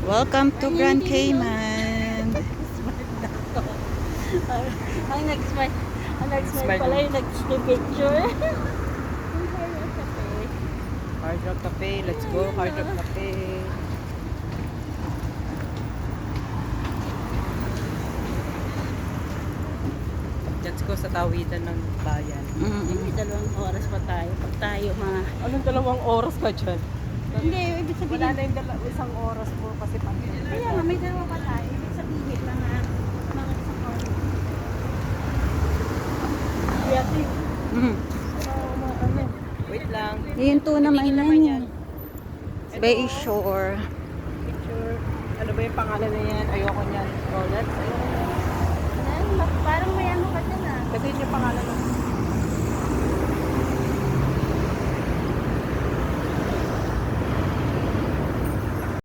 Welcome to Grand Cayman. Ang nag-smile pala yung nag-picture. Hard Rock Cafe. Let's go, Hard Rock Cafe. Let's go sa tawitan ng bayan. May 2 oras pa tayo. Pag tayo mga... Anong 2 oras ka dyan? Hindi, ibig sabihin... Wala na yung 1 oras po kasi pag... Kaya nga, may 2 pa tayo. Ibig sabihin mga isang oras. Yati. Wait lang. Yung tuna naman yan. Bay Shore. Picture. Ano ba yung pangalan na yan? Ayoko niyan. Rolex. Ayoko niyan. Parang may ano ka dyan ah. Kasi yun yung pangalan ng